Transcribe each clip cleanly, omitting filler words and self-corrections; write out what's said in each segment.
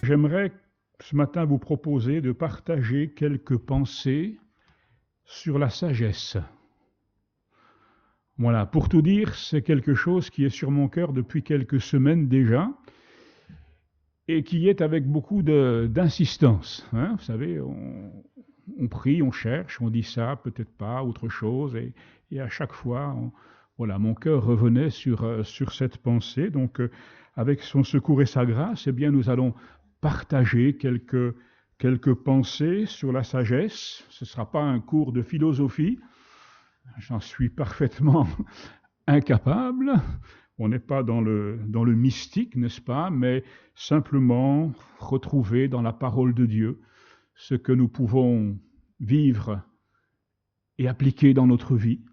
J'aimerais ce matin vous proposer de partager quelques pensées sur la sagesse. Voilà, pour tout dire, c'est quelque chose qui est sur mon cœur depuis quelques semaines déjà et qui est avec beaucoup d'insistance. Vous savez, on prie, on cherche, on dit ça, peut-être pas, autre chose, et à chaque fois, voilà, mon cœur revenait sur cette pensée. Donc, avec son secours et sa grâce, eh bien, nous allons partager quelques pensées sur la sagesse. Ce ne sera pas un cours de philosophie, j'en suis parfaitement incapable. On n'est pas dans le mystique, n'est-ce pas, mais simplement retrouver dans la parole de Dieu ce que nous pouvons vivre et appliquer dans notre vie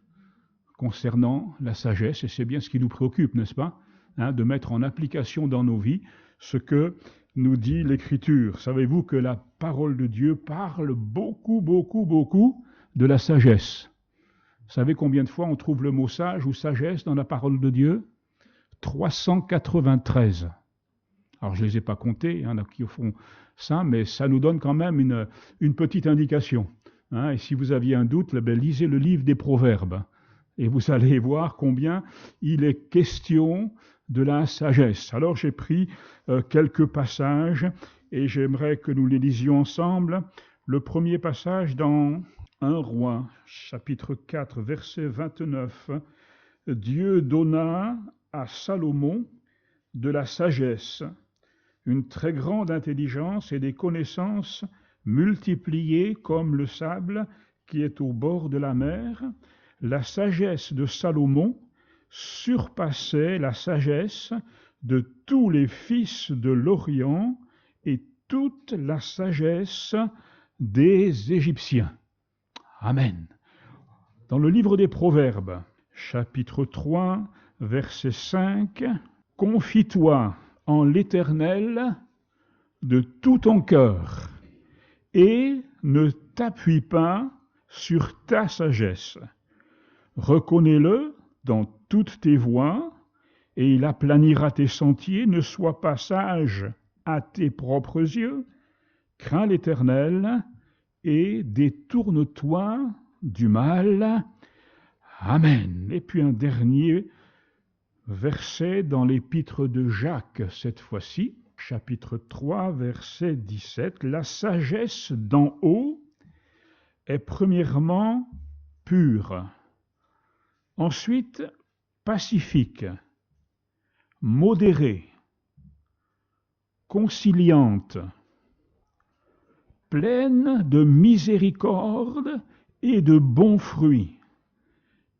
concernant la sagesse, et c'est bien ce qui nous préoccupe, n'est-ce pas, de mettre en application dans nos vies ce que nous dit l'Écriture. Savez-vous que la parole de Dieu parle beaucoup de la sagesse? Vous savez combien de fois on trouve le mot sage ou sagesse dans la parole de Dieu? 393. Alors je ne les ai pas comptés, il y en a qui font ça, mais ça nous donne quand même une petite indication. Et si vous aviez un doute, lisez le livre des Proverbes, et vous allez voir combien il est question de la sagesse. Alors j'ai pris quelques passages, et j'aimerais que nous les lisions ensemble. Le premier passage dans 1 Roi, chapitre 4, verset 29. Dieu donna à Salomon de la sagesse, une très grande intelligence et des connaissances multipliées comme le sable qui est au bord de la mer. La sagesse de Salomon surpassait la sagesse de tous les fils de l'Orient et toute la sagesse des Égyptiens. Amen. Dans le livre des Proverbes, chapitre 3, verset 5, « Confie-toi en l'Éternel de tout ton cœur et ne t'appuie pas sur ta sagesse. Reconnais-le dans toutes tes voies et il aplanira tes sentiers. Ne sois pas sage à tes propres yeux. Crains l'Éternel et détourne-toi du mal. » Amen. Et puis un dernier verset dans l'épître de Jacques, cette fois-ci, chapitre 3, verset 17. « La sagesse d'en haut est premièrement pure, ensuite pacifique, modérée, conciliante, pleine de miséricorde et de bons fruits,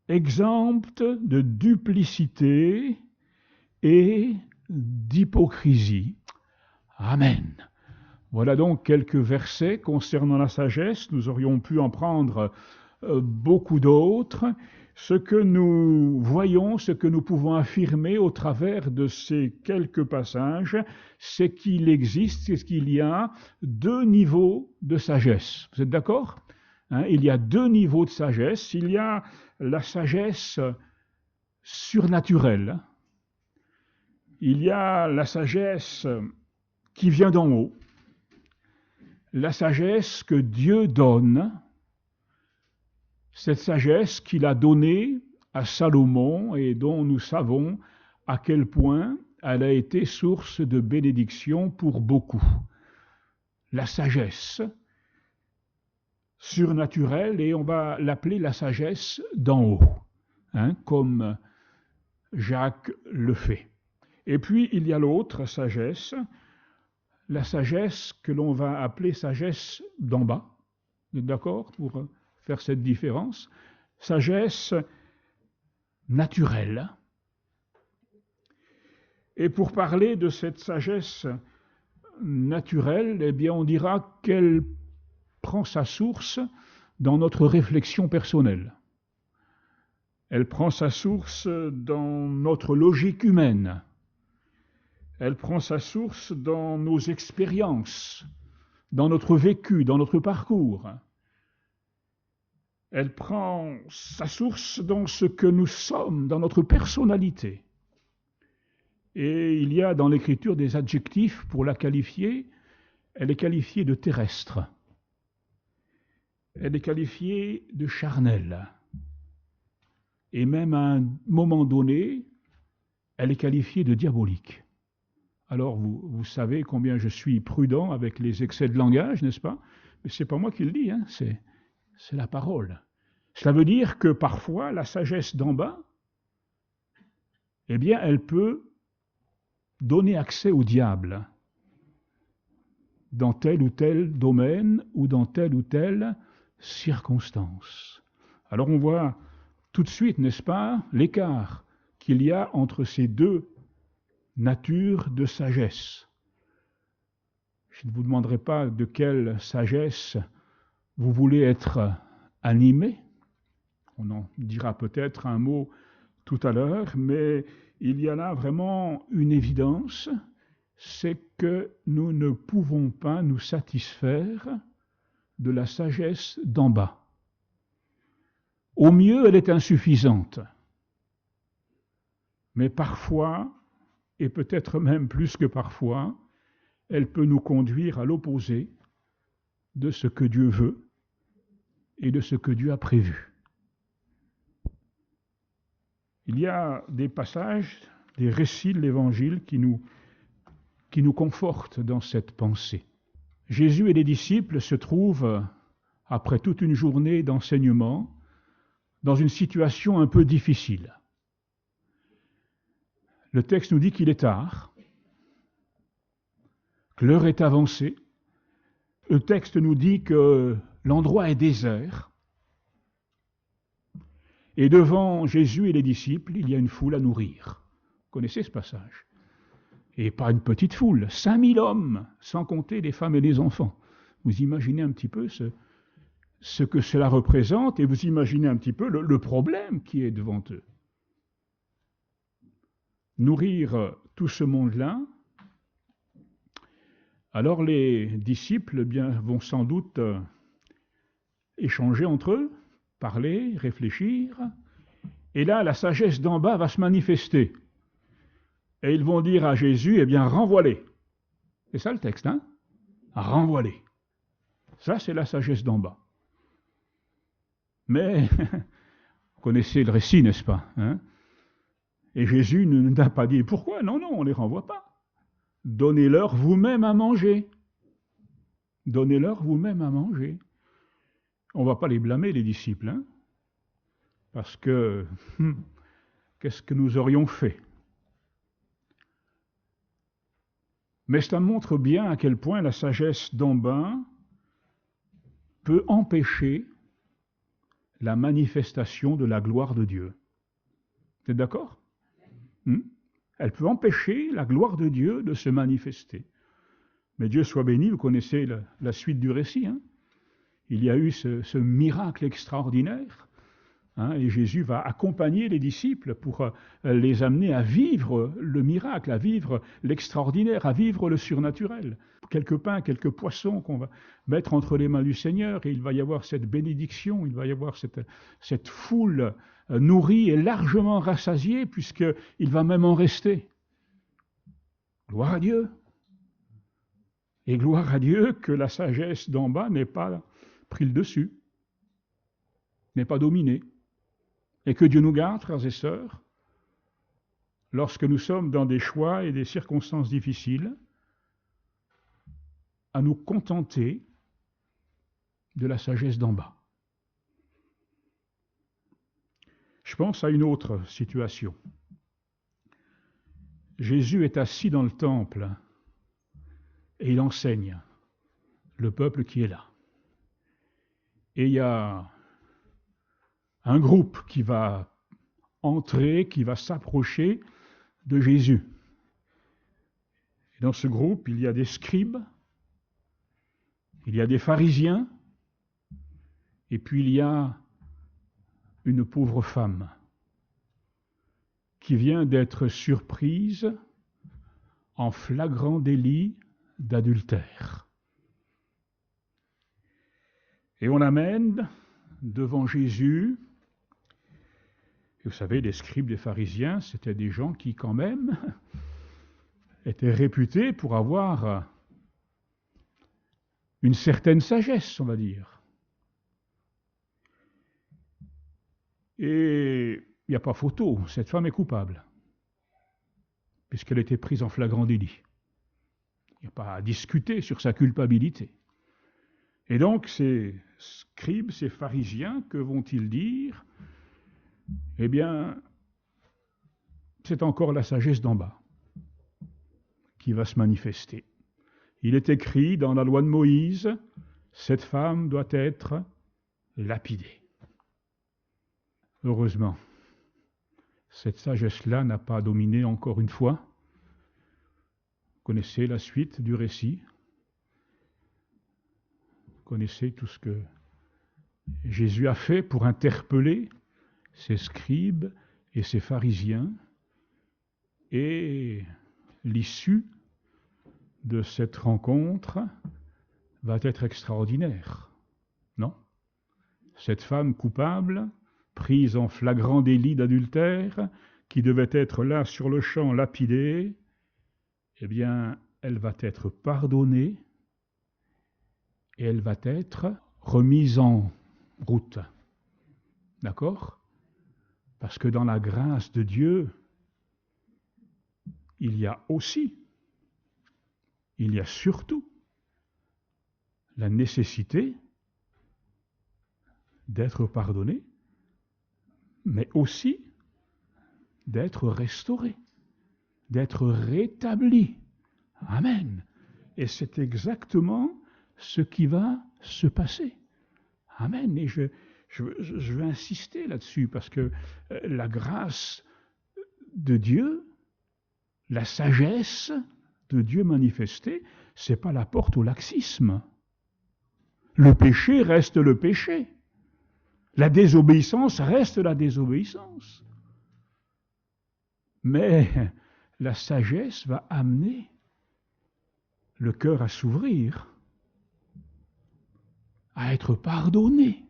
exempte de duplicité et d'hypocrisie. » Amen. Voilà donc quelques versets concernant la sagesse. Nous aurions pu en prendre beaucoup d'autres. Ce que nous voyons, ce que nous pouvons affirmer au travers de ces quelques passages, c'est qu'il existe, c'est qu'il y a deux niveaux de sagesse. Vous êtes d'accord ? Il y a deux niveaux de sagesse. Il y a la sagesse surnaturelle. Il y a la sagesse qui vient d'en haut. La sagesse que Dieu donne, cette sagesse qu'il a donnée à Salomon et dont nous savons à quel point elle a été source de bénédiction pour beaucoup. La sagesse surnaturelle, et on va l'appeler la sagesse d'en haut, comme Jacques le fait. Et puis il y a l'autre sagesse, la sagesse que l'on va appeler sagesse d'en bas. Vous êtes d'accord pour faire cette différence? Sagesse naturelle. Et pour parler de cette sagesse naturelle, eh bien on dira qu'elle prend sa source dans notre réflexion personnelle. Elle prend sa source dans notre logique humaine. Elle prend sa source dans nos expériences, dans notre vécu, dans notre parcours. Elle prend sa source dans ce que nous sommes, dans notre personnalité. Et il y a dans l'Écriture des adjectifs pour la qualifier. elle est qualifiée de terrestre, elle est qualifiée de charnelle, et même à un moment donné, elle est qualifiée de diabolique. Alors vous savez combien je suis prudent avec les excès de langage, n'est-ce pas? Mais ce n'est pas moi qui le dis, hein, c'est la parole. Cela veut dire que parfois la sagesse d'en bas, eh bien, elle peut donner accès au diable dans tel ou tel domaine ou dans telle ou telle circonstance. Alors on voit tout de suite, n'est-ce pas, l'écart qu'il y a entre ces deux natures de sagesse. Je ne vous demanderai pas de quelle sagesse vous voulez être animé. On en dira peut-être un mot tout à l'heure, mais il y a là vraiment une évidence, c'est que nous ne pouvons pas nous satisfaire de la sagesse d'en bas. Au mieux, elle est insuffisante, mais parfois, et peut-être même plus que parfois, elle peut nous conduire à l'opposé de ce que Dieu veut et de ce que Dieu a prévu. Il y a des passages, des récits de l'Évangile qui nous confortent dans cette pensée. Jésus et les disciples se trouvent, après toute une journée d'enseignement, dans une situation un peu difficile. Le texte nous dit qu'il est tard, que l'heure est avancée. Le texte nous dit que l'endroit est désert. Et devant Jésus et les disciples, il y a une foule à nourrir. Vous connaissez ce passage? Et pas une petite foule, 5000 hommes, sans compter les femmes et les enfants. Vous imaginez un petit peu ce que cela représente et vous imaginez un petit peu le problème qui est devant eux. Nourrir tout ce monde-là, alors les disciples vont sans doute échanger entre eux, parler, réfléchir, et là la sagesse d'en bas va se manifester. Et ils vont dire à Jésus, eh bien renvoie-les. C'est ça le texte, hein? Renvoie-les. Ça c'est la sagesse d'en bas. Mais, vous connaissez le récit, n'est-ce pas, hein? Et Jésus n'a pas dit pourquoi, non, on ne les renvoie pas. Donnez-leur vous-même à manger. Donnez-leur vous-même à manger. On ne va pas les blâmer, les disciples, hein? Parce que, qu'est-ce que nous aurions fait? Mais ça montre bien à quel point la sagesse d'en bas peut empêcher la manifestation de la gloire de Dieu. Vous êtes d'accord? Elle peut empêcher la gloire de Dieu de se manifester. Mais Dieu soit béni, vous connaissez la suite du récit, hein? Il y a eu ce miracle extraordinaire, hein, et Jésus va accompagner les disciples pour les amener à vivre le miracle, à vivre l'extraordinaire, à vivre le surnaturel. Quelques pains, quelques poissons qu'on va mettre entre les mains du Seigneur, et il va y avoir cette bénédiction, il va y avoir cette foule nourrie et largement rassasiée, puisqu'il va même en rester. Gloire à Dieu! Et gloire à Dieu que la sagesse d'en bas n'ait pas pris le dessus, n'est pas dominée. Et que Dieu nous garde, frères et sœurs, lorsque nous sommes dans des choix et des circonstances difficiles, à nous contenter de la sagesse d'en bas. Je pense à une autre situation. Jésus est assis dans le temple et il enseigne le peuple qui est là. Et il y a un groupe qui va entrer, qui va s'approcher de Jésus. Et dans ce groupe, il y a des scribes, il y a des pharisiens, et puis il y a une pauvre femme qui vient d'être surprise en flagrant délit d'adultère. Et on l'amène devant Jésus. Et vous savez, les scribes, les pharisiens, c'était des gens qui, quand même, étaient réputés pour avoir une certaine sagesse, on va dire. Et il n'y a pas photo, cette femme est coupable, puisqu'elle était prise en flagrant délit. Il n'y a pas à discuter sur sa culpabilité. Et donc, ces scribes, ces pharisiens, que vont-ils dire? Eh bien, c'est encore la sagesse d'en bas qui va se manifester. Il est écrit dans la loi de Moïse, cette femme doit être lapidée. Heureusement, cette sagesse-là n'a pas dominé encore une fois. Vous connaissez la suite du récit. Vous connaissez tout ce que Jésus a fait pour interpeller ces scribes et ces pharisiens. Et l'issue de cette rencontre va être extraordinaire, non? Cette femme coupable, prise en flagrant délit d'adultère, qui devait être là sur le champ lapidée, eh bien, elle va être pardonnée et elle va être remise en route. D'accord? Parce que dans la grâce de Dieu, il y a surtout la nécessité d'être pardonné, mais aussi d'être restauré, d'être rétabli. Amen. Et c'est exactement ce qui va se passer. Amen. Et je veux insister là-dessus parce que la grâce de Dieu, la sagesse de Dieu manifestée, c'est pas la porte au laxisme. Le péché reste le péché. La désobéissance reste la désobéissance. Mais la sagesse va amener le cœur à s'ouvrir, à être pardonné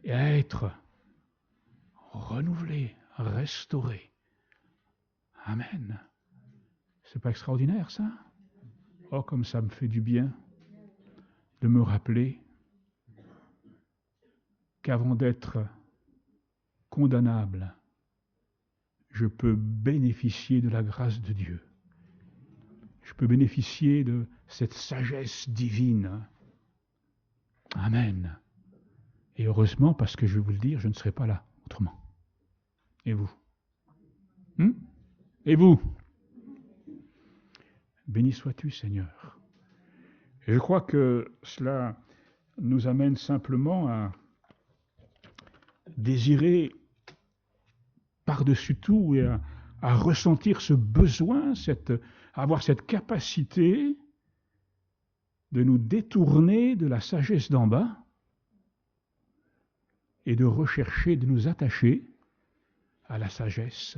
et à être renouvelé, restauré. Amen. C'est pas extraordinaire, ça? Oh, comme ça me fait du bien de me rappeler qu'avant d'être condamnable, je peux bénéficier de la grâce de Dieu. Je peux bénéficier de cette sagesse divine. Amen. Et heureusement, parce que je vais vous le dire, je ne serai pas là autrement. Et vous? Et vous? Béni sois-tu, Seigneur. Et je crois que cela nous amène simplement à désirer par-dessus tout et à ressentir ce besoin, avoir cette capacité de nous détourner de la sagesse d'en bas et de rechercher, de nous attacher à la sagesse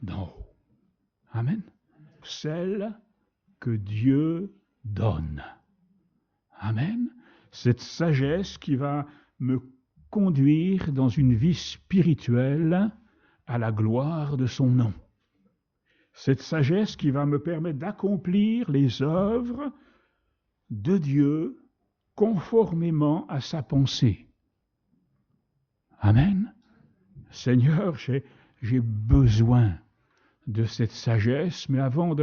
d'en haut. Amen. Celle que Dieu donne. Amen. Cette sagesse qui va me conduire dans une vie spirituelle à la gloire de son nom. Cette sagesse qui va me permettre d'accomplir les œuvres de Dieu conformément à sa pensée. Amen. Seigneur, j'ai besoin de cette sagesse, mais avant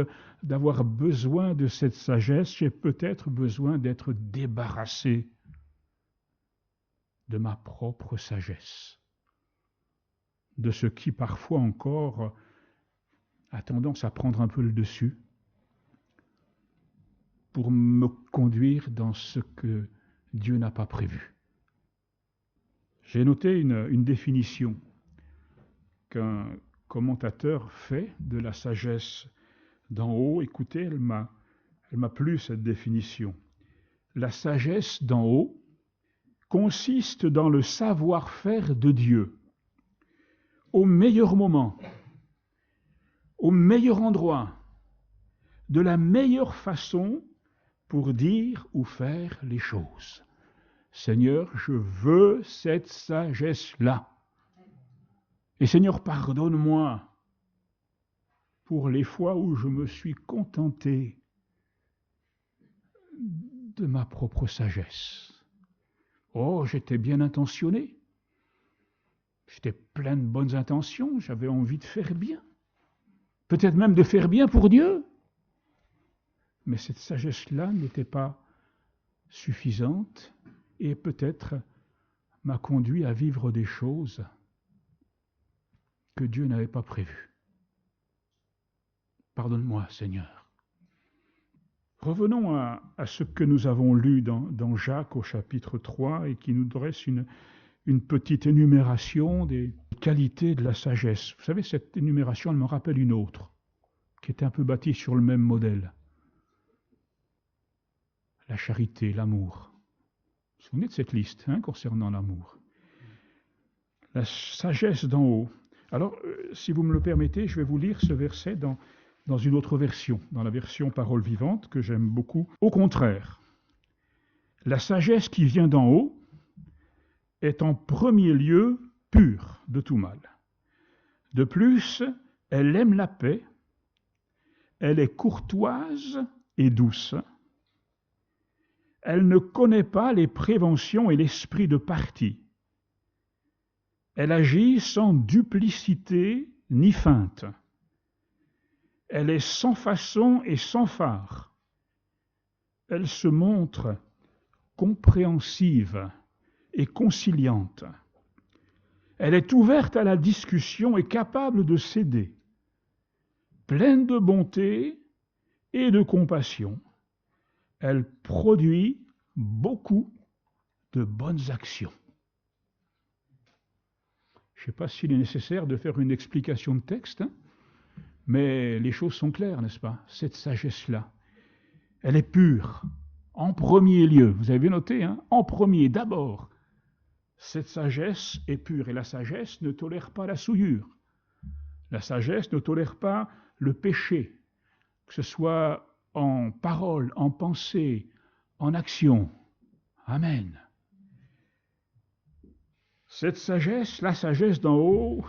d'avoir besoin de cette sagesse, j'ai peut-être besoin d'être débarrassé de ma propre sagesse, de ce qui parfois encore a tendance à prendre un peu le dessus pour me conduire dans ce que Dieu n'a pas prévu. J'ai noté une définition qu'un commentateur fait de la sagesse d'en haut. Écoutez, elle m'a plu cette définition. La sagesse d'en haut consiste dans le savoir-faire de Dieu au meilleur moment, au meilleur endroit, de la meilleure façon pour dire ou faire les choses. Seigneur, je veux cette sagesse-là. Et Seigneur, pardonne-moi pour les fois où je me suis contenté de ma propre sagesse. Oh, j'étais bien intentionné. J'étais plein de bonnes intentions, j'avais envie de faire bien. Peut-être même de faire bien pour Dieu. Mais cette sagesse-là n'était pas suffisante et peut-être m'a conduit à vivre des choses que Dieu n'avait pas prévues. Pardonne-moi, Seigneur. Revenons à ce que nous avons lu dans Jacques au chapitre 3 et qui nous dresse une petite énumération des qualités de la sagesse. Vous savez, cette énumération, elle me rappelle une autre, qui était un peu bâtie sur le même modèle. La charité, l'amour. Vous vous souvenez de cette liste concernant l'amour? La sagesse d'en haut. Alors, si vous me le permettez, je vais vous lire ce verset dans une autre version, dans la version Parole vivante, que j'aime beaucoup. Au contraire, la sagesse qui vient d'en haut est en premier lieu pure de tout mal. De plus, elle aime la paix, elle est courtoise et douce. Elle ne connaît pas les préventions et l'esprit de parti. Elle agit sans duplicité ni feinte. Elle est sans façon et sans fard. Elle se montre compréhensive et conciliante. Elle est ouverte à la discussion et capable de céder, pleine de bonté et de compassion. Elle produit beaucoup de bonnes actions. Je ne sais pas s'il est nécessaire de faire une explication de texte, mais les choses sont claires, n'est-ce pas? Cette sagesse-là, elle est pure, en premier lieu. Vous avez bien noté, en premier, d'abord. Cette sagesse est pure et la sagesse ne tolère pas la souillure. La sagesse ne tolère pas le péché, que ce soit en parole, en pensée, en action. Amen. Cette sagesse, la sagesse d'en haut,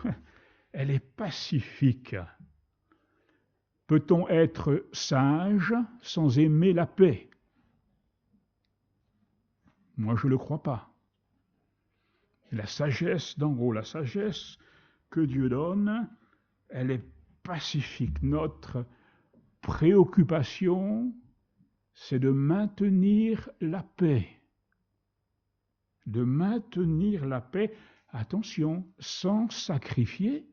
elle est pacifique. Peut-on être sage sans aimer la paix? Moi, je ne le crois pas. La sagesse d'en haut, la sagesse que Dieu donne, elle est pacifique. Notre préoccupation, c'est de maintenir la paix. De maintenir la paix, attention, sans sacrifier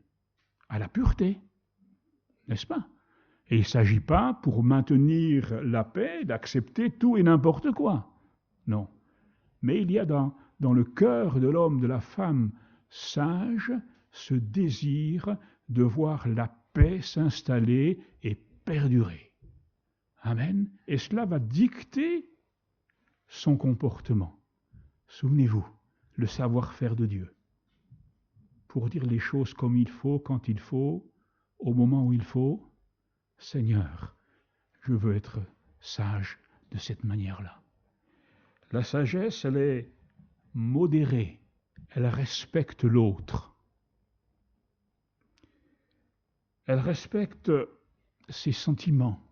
à la pureté. N'est-ce pas? Et il ne s'agit pas, pour maintenir la paix, d'accepter tout et n'importe quoi. Non. Mais il y a dans le cœur de l'homme, de la femme sage, ce désir de voir la paix s'installer et perdurer. Amen. Et cela va dicter son comportement. Souvenez-vous, le savoir-faire de Dieu. Pour dire les choses comme il faut, quand il faut, au moment où il faut. Seigneur, je veux être sage de cette manière-là. La sagesse, elle est modérée, elle respecte l'autre. Elle respecte ses sentiments.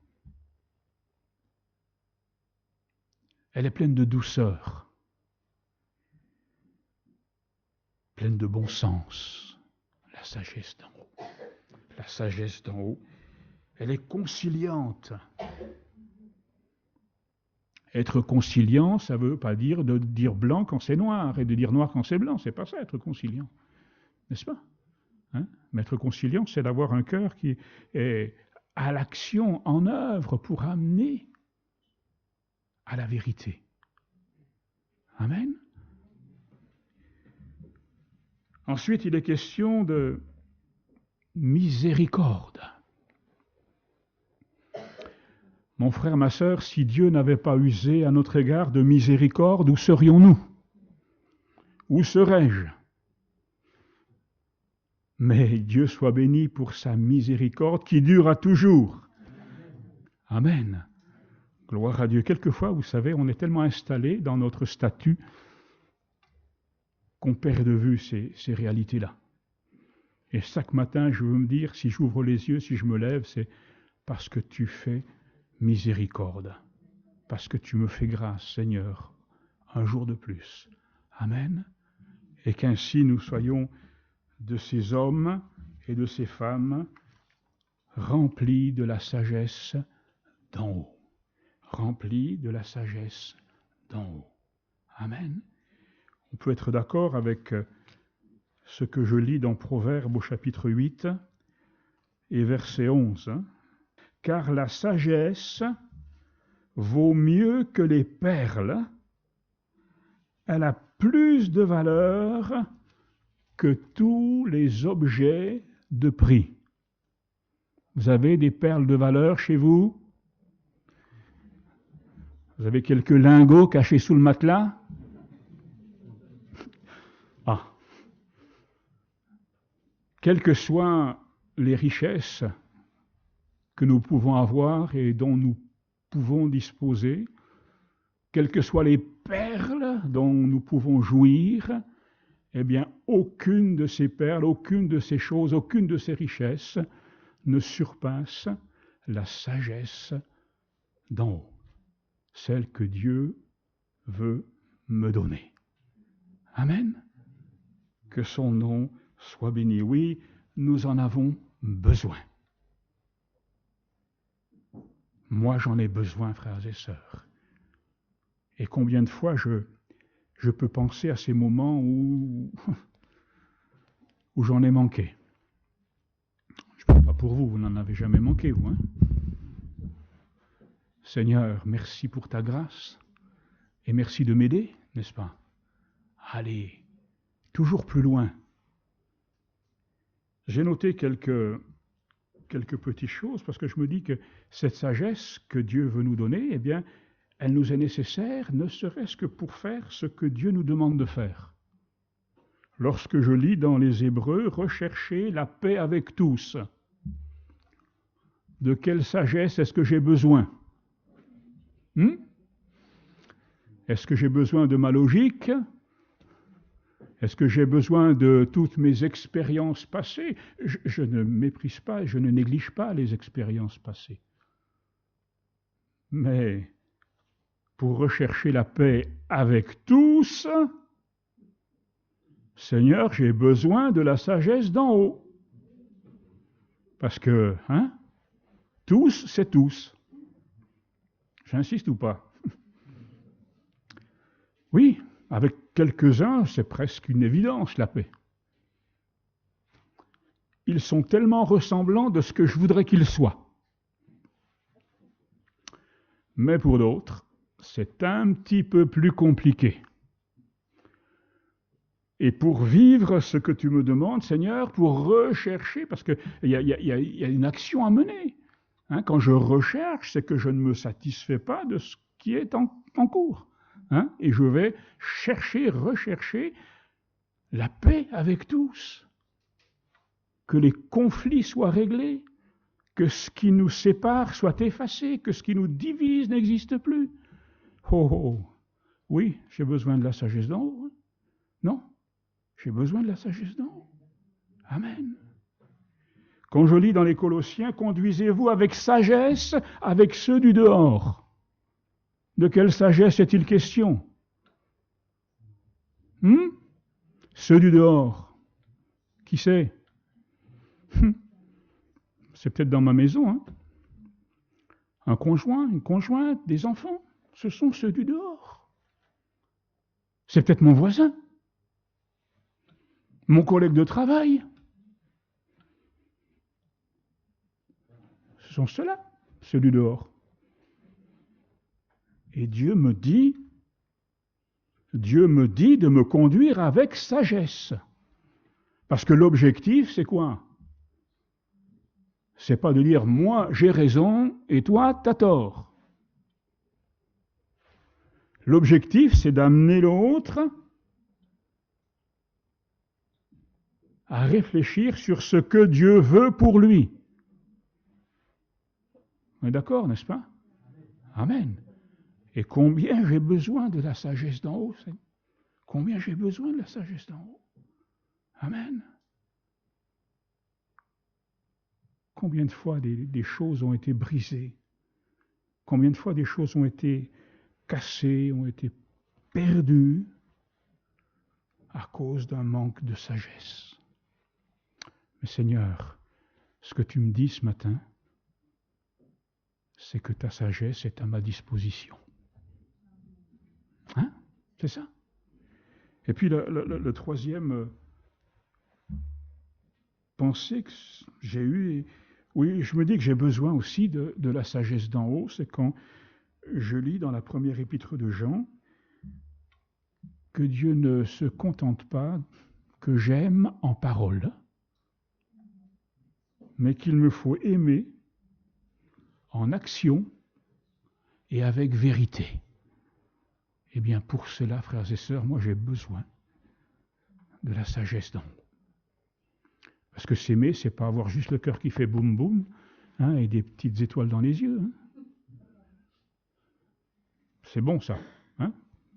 Elle est pleine de douceur, pleine de bon sens. La sagesse d'en haut. La sagesse d'en haut, elle est conciliante. Être conciliant, ça ne veut pas dire de dire blanc quand c'est noir et de dire noir quand c'est blanc. C'est pas ça, être conciliant. N'est-ce pas? Mais être conciliant, c'est d'avoir un cœur qui est à l'action, en œuvre, pour amener à la vérité. Amen. Ensuite, il est question de miséricorde. Mon frère, ma sœur, si Dieu n'avait pas usé à notre égard de miséricorde, où serions-nous? Où serais-je? Mais Dieu soit béni pour sa miséricorde qui dure à toujours. Amen. Gloire à Dieu. Quelquefois, vous savez, on est tellement installé dans notre statut qu'on perd de vue ces réalités-là. Et chaque matin, je veux me dire, si j'ouvre les yeux, si je me lève, c'est parce que tu fais miséricorde. parce que tu me fais grâce, Seigneur, un jour de plus. Amen. Et qu'ainsi nous soyons de ces hommes et de ces femmes remplis de la sagesse d'en haut. Remplis de la sagesse d'en haut. Amen. On peut être d'accord avec ce que je lis dans Proverbes au chapitre 8 et verset 11. Car la sagesse vaut mieux que les perles, elle a plus de valeur que tous les objets de prix. Vous avez des perles de valeur chez vous? Vous avez quelques lingots cachés sous le matelas? Ah. Quelles que soient les richesses que nous pouvons avoir et dont nous pouvons disposer, quelles que soient les perles dont nous pouvons jouir, eh bien, aucune de ces perles, aucune de ces choses, aucune de ces richesses ne surpasse la sagesse d'en haut, celle que Dieu veut me donner. Amen. Que son nom soit béni. Oui, nous en avons besoin. Moi, j'en ai besoin, frères et sœurs. Et combien de fois je peux penser à ces moments où j'en ai manqué. Je ne parle pas pour vous, vous n'en avez jamais manqué, vous. Hein? Seigneur, merci pour ta grâce et merci de m'aider, n'est-ce pas? Allez, toujours plus loin. J'ai noté quelques petites choses parce que je me dis que cette sagesse que Dieu veut nous donner, eh bien, elle nous est nécessaire, ne serait-ce que pour faire ce que Dieu nous demande de faire. Lorsque je lis dans les Hébreux, rechercher la paix avec tous. De quelle sagesse est-ce que j'ai besoin? Est-ce que j'ai besoin de ma logique? Est-ce que j'ai besoin de toutes mes expériences passées? Je ne méprise pas, je ne néglige pas les expériences passées. Mais pour rechercher la paix avec tous, Seigneur, j'ai besoin de la sagesse d'en haut. Parce que, tous, c'est tous. J'insiste ou pas? Oui, avec quelques-uns, c'est presque une évidence, la paix. Ils sont tellement ressemblants de ce que je voudrais qu'ils soient. Mais pour d'autres, c'est un petit peu plus compliqué. Et pour vivre ce que tu me demandes, Seigneur, pour rechercher, parce qu'il y a une action à mener. Quand je recherche, c'est que je ne me satisfais pas de ce qui est en cours. Et je vais chercher, rechercher la paix avec tous. Que les conflits soient réglés, que ce qui nous sépare soit effacé, que ce qui nous divise n'existe plus. Oh, oui, j'ai besoin de la sagesse d'en haut. Non, j'ai besoin de la sagesse d'en haut. Amen. Quand je lis dans les Colossiens, conduisez-vous avec sagesse avec ceux du dehors. De quelle sagesse est-il question? Ceux du dehors. Qui c'est? C'est peut-être dans ma maison. Un conjoint, une conjointe, des enfants. Ce sont ceux du dehors. C'est peut-être mon voisin. Mon collègue de travail. Ce sont ceux-là, ceux du dehors. Et Dieu me dit de me conduire avec sagesse. Parce que l'objectif, c'est quoi? C'est pas de dire moi j'ai raison et toi t'as tort. L'objectif, c'est d'amener l'autre à réfléchir sur ce que Dieu veut pour lui. On est d'accord, n'est-ce pas? Amen. Et combien j'ai besoin de la sagesse d'en haut, Seigneur. Combien j'ai besoin de la sagesse d'en haut. Amen. Combien de fois des choses ont été brisées Combien de fois des choses ont été cassées, ont été perdues à cause d'un manque de sagesse. Mais Seigneur, ce que tu me dis ce matin, c'est que ta sagesse est à ma disposition. Hein? C'est ça. Et puis le troisième pensée que j'ai eue, oui, je me dis que j'ai besoin aussi de la sagesse d'en haut, c'est quand je lis dans la première épître de Jean que Dieu ne se contente pas que j'aime en parole, mais qu'il me faut aimer en action et avec vérité. Eh bien, pour cela, frères et sœurs, moi j'ai besoin de la sagesse d'en haut. Parce que s'aimer, c'est pas avoir juste le cœur qui fait boum boum, hein, et des petites étoiles dans les yeux. Hein. C'est bon ça. Hein.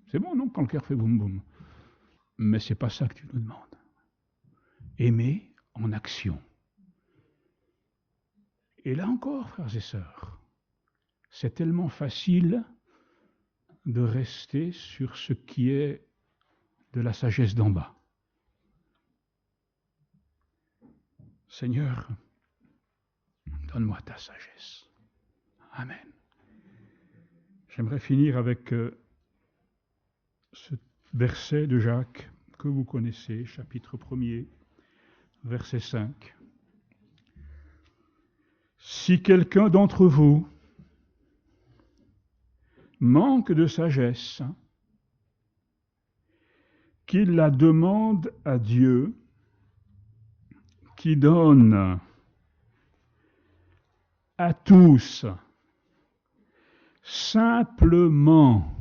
C'est bon, non, quand le cœur fait boum boum. Mais c'est pas ça que tu nous demandes. Aimer en action. Et là encore, frères et sœurs, c'est tellement facile de rester sur ce qui est de la sagesse d'en bas. Seigneur, donne-moi ta sagesse. Amen. J'aimerais finir avec ce verset de Jacques que vous connaissez, chapitre 1er, verset 5. Si quelqu'un d'entre vous manque de sagesse, qu'il la demande à Dieu, qui donne à tous simplement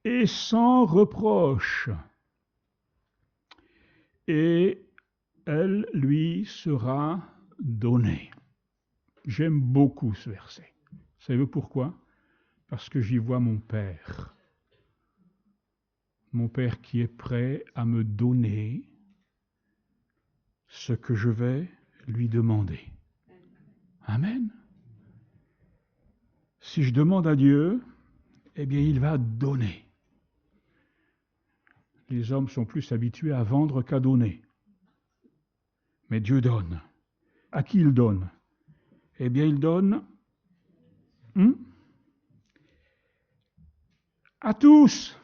et sans reproche, et elle lui sera donnée. J'aime beaucoup ce verset. Savez-vous pourquoi? Parce que j'y vois mon Père. Mon Père qui est prêt à me donner ce que je vais lui demander. Amen. Si je demande à Dieu, eh bien, il va donner. Les hommes sont plus habitués à vendre qu'à donner. Mais Dieu donne. À qui il donne? Eh bien, il donne à tous.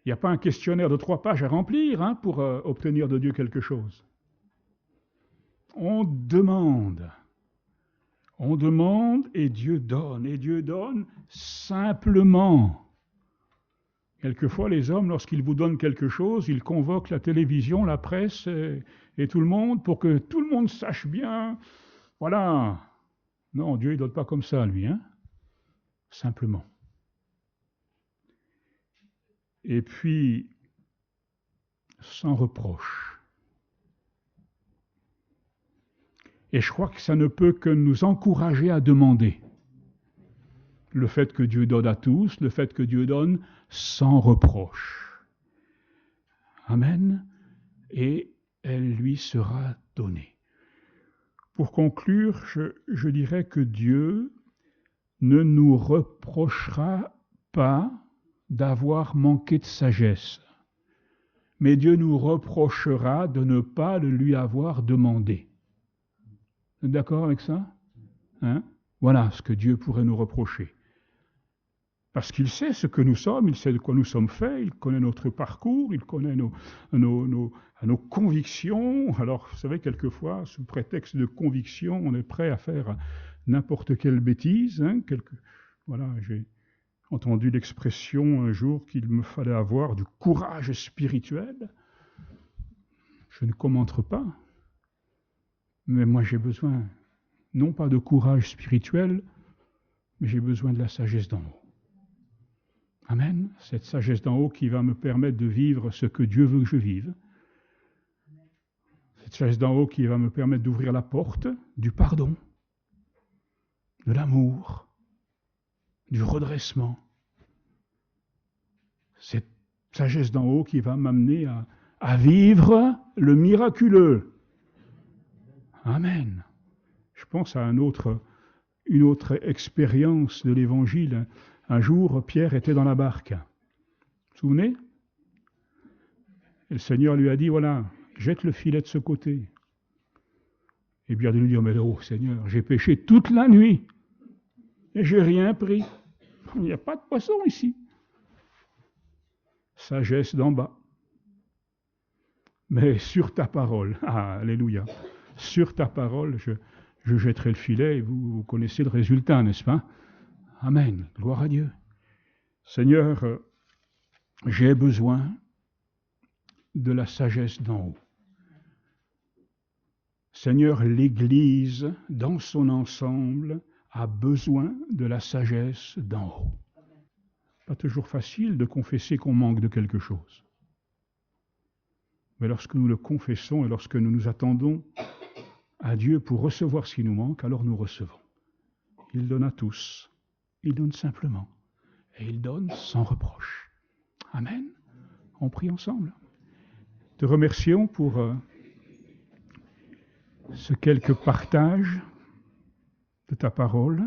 Il n'y a pas un questionnaire de 3 pages à remplir pour obtenir de Dieu quelque chose. On demande. On demande et Dieu donne. Et Dieu donne simplement. Quelquefois, les hommes, lorsqu'ils vous donnent quelque chose, ils convoquent la télévision, la presse et tout le monde pour que tout le monde sache bien. Voilà. Non, Dieu ne donne pas comme ça, lui. Simplement. Et puis, sans reproche. Et je crois que ça ne peut que nous encourager à demander. Le fait que Dieu donne à tous, le fait que Dieu donne sans reproche. Amen. Et elle lui sera donnée. Pour conclure, je dirais que Dieu ne nous reprochera pas d'avoir manqué de sagesse, mais Dieu nous reprochera de ne pas le lui avoir demandé. Vous êtes d'accord avec ça? Voilà ce que Dieu pourrait nous reprocher. Parce qu'il sait ce que nous sommes, il sait de quoi nous sommes faits, il connaît notre parcours, il connaît nos convictions. Alors, vous savez, quelquefois, sous prétexte de conviction, on est prêt à faire n'importe quelle bêtise. Voilà, j'ai entendu l'expression un jour qu'il me fallait avoir du courage spirituel. Je ne commente pas, mais moi j'ai besoin, non pas de courage spirituel, mais j'ai besoin de la sagesse d'en haut. Amen. Cette sagesse d'en haut qui va me permettre de vivre ce que Dieu veut que je vive. Cette sagesse d'en haut qui va me permettre d'ouvrir la porte du pardon, de l'amour, du redressement. Cette sagesse d'en haut qui va m'amener à vivre le miraculeux. Amen. Je pense à une autre expérience de l'Évangile. Un jour, Pierre était dans la barque. Vous vous souvenez? Et le Seigneur lui a dit, voilà, jette le filet de ce côté. Et Pierre lui dit, mais oh Seigneur, j'ai pêché toute la nuit et j'ai rien pris. Il n'y a pas de poisson ici. Sagesse d'en bas. Mais sur ta parole, alléluia, sur ta parole, je jetterai le filet et vous connaissez le résultat, n'est-ce pas? Amen, gloire à Dieu. Seigneur, j'ai besoin de la sagesse d'en haut. Seigneur, l'Église, dans son ensemble, a besoin de la sagesse d'en haut. Pas toujours facile de confesser qu'on manque de quelque chose. Mais lorsque nous le confessons et lorsque nous nous attendons à Dieu pour recevoir ce qui nous manque, alors nous recevons. Il donne à tous, il donne simplement, et il donne sans reproche. Amen. On prie ensemble. Te remercions pour ce quelques partages de ta parole.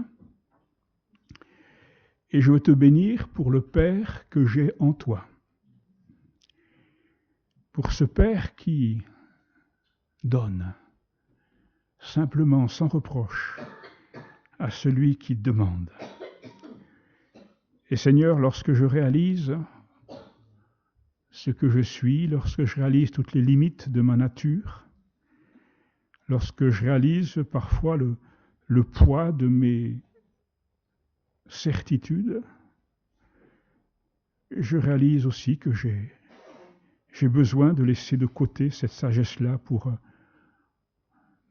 Et je veux te bénir pour le Père que j'ai en toi. Pour ce Père qui donne, simplement, sans reproche, à celui qui demande. Et Seigneur, lorsque je réalise ce que je suis, lorsque je réalise toutes les limites de ma nature, lorsque je réalise parfois le poids de mes certitudes, je réalise aussi que j'ai besoin de laisser de côté cette sagesse-là pour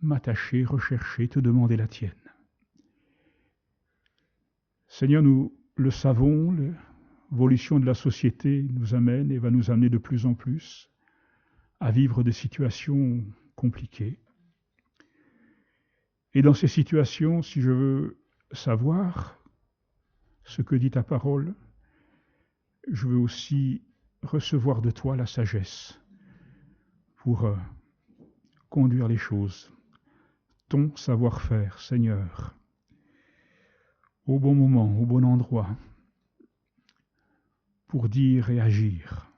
m'attacher, rechercher, te demander la tienne. Seigneur, nous le savons, l'évolution de la société nous amène et va nous amener de plus en plus à vivre des situations compliquées. Et dans ces situations, si je veux savoir ce que dit ta parole, je veux aussi recevoir de toi la sagesse pour conduire les choses, ton savoir-faire, Seigneur, au bon moment, au bon endroit, pour dire et agir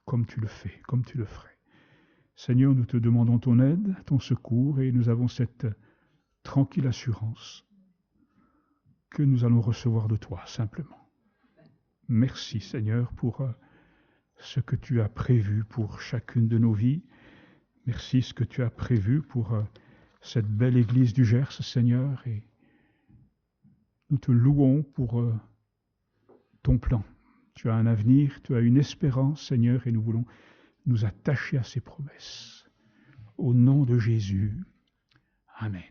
comme tu le fais, comme tu le ferais. Seigneur, nous te demandons ton aide, ton secours, et nous avons cette tranquille assurance que nous allons recevoir de toi, simplement. Merci, Seigneur, pour ce que tu as prévu pour chacune de nos vies. Merci ce que tu as prévu pour cette belle église du Gers, Seigneur, et nous te louons pour ton plan. Tu as un avenir, tu as une espérance, Seigneur, et nous voulons nous attacher à ces promesses. Au nom de Jésus, Amen.